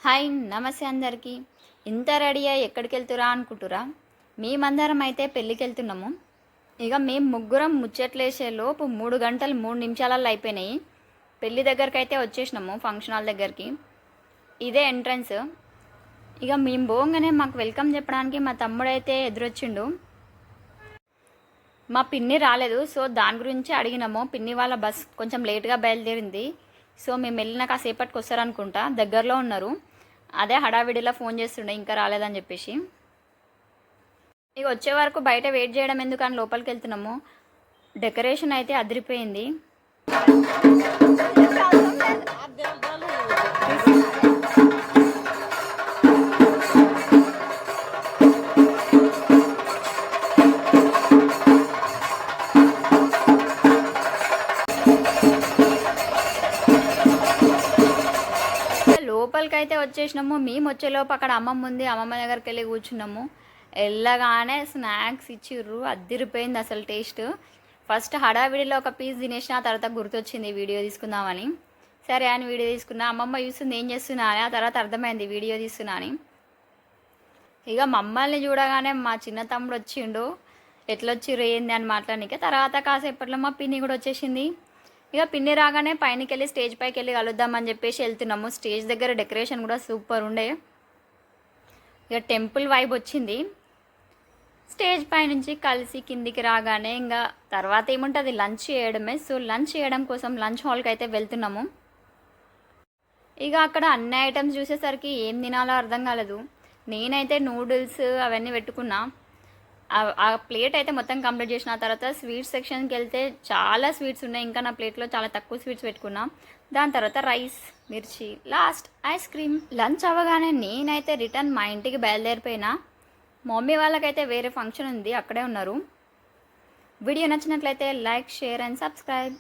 Hi నమస్తే అందరికీ. ఇంత రెడీ అయ్యి ఎక్కడికి వెళ్తురా అనుకుంటురా? మేమందరం అయితే పెళ్ళికి వెళ్తున్నాము. ఇక మేము ముగ్గురం ముచ్చట్లేసే లోపు 3 గంటలు 3 నిమిషాలలో అయిపోయినాయి. పెళ్ళి దగ్గరికి అయితే వచ్చేసినాము, ఫంక్షన్ హాల్ దగ్గరికి. ఇదే ఎంట్రన్స్. ఇక మేము పోగానే మాకు వెల్కమ్ చెప్పడానికి మా తమ్ముడైతే ఎదురొచ్చిండు. మా పిన్ని రాలేదు, సో దాని గురించి అడిగినాము. పిన్ని వాళ్ళ బస్ కొంచెం లేట్గా బయలుదేరింది, సో మేము వెళ్ళిన కాసేపటికి వస్తారనుకుంటా, దగ్గరలో ఉన్నారు. అదే హడావిడిలో ఫోన్ చేస్తుండే ఇంకా రాలేదని చెప్పేసి. ఇక వచ్చే వరకు బయట వెయిట్ చేయడం ఎందుకని లోపలికి వెళ్తున్నాము. డెకరేషన్ అయితే అదిరిపోయింది. లోపలికి అయితే వచ్చేసినాము. మేము వచ్చేలోపు అక్కడ అమ్మమ్మ ఉంది, అమ్మమ్మ దగ్గరికి వెళ్ళి కూర్చున్నాము. వెళ్ళగానే స్నాక్స్ ఇచ్చిర్రు, అదిరిపోయింది అసలు టేస్ట్. ఫస్ట్ హడావిడిలో ఒక పీస్ తినేసిన, ఆ తర్వాత గుర్తొచ్చింది వీడియో తీసుకుందామని. సరే అని వీడియో తీసుకున్నా. అమ్మమ్మ చూస్తుంది ఏం చేస్తున్నా అని, ఆ తర్వాత అర్థమైంది వీడియో తీస్తున్నా అని. ఇక మమ్మల్ని చూడగానే మా చిన్న తమ్ముడు వచ్చిండు, ఎట్లొచ్చిర్రు ఏంది అని మాట్లాడనికే. తర్వాత కాసేపట్లో మా పిన్ని కూడా వచ్చేసింది. ఇక పిన్ని రాగానే పైనకి వెళ్ళి స్టేజ్ పైకి వెళ్ళి కలుద్దామని చెప్పేసి వెళ్తున్నాము. స్టేజ్ దగ్గర డెకరేషన్ కూడా సూపర్ ఉండే. ఇక టెంపుల్ వైబ్ వచ్చింది. స్టేజ్ పై నుంచి కలిసి కిందికి రాగానే ఇంకా తర్వాత ఏముంటుంది, లంచ్ చేయడమే. సో లంచ్ చేయడం కోసం లంచ్ హాల్కి అయితే వెళ్తున్నాము. ఇక అక్కడ అన్ని ఐటమ్స్ చూసేసరికి ఏం తినాలో అర్థం కాలేదు. నేనైతే నూడిల్స్ అవన్నీ పెట్టుకున్నా. ఆ ప్లేట్ అయితే మొత్తం కంప్లీట్ చేసిన. తర్వాత స్వీట్స్ సెక్షన్కి వెళ్తే చాలా స్వీట్స్ ఉన్నాయి. ఇంకా నా ప్లేట్లో చాలా తక్కువ స్వీట్స్ పెట్టుకున్నా. దాని తర్వాత రైస్, మిర్చి, లాస్ట్ ఐస్ క్రీమ్. లంచ్ అవ్వగానే నేనైతే రిటర్న్ మా ఇంటికి బయలుదేరిపోయినా. మమ్మీ వాళ్ళకైతే వేరే ఫంక్షన్ ఉంది, అక్కడే ఉన్నారు. వీడియో నచ్చినట్లయితే లైక్, షేర్ అండ్ సబ్స్క్రైబ్.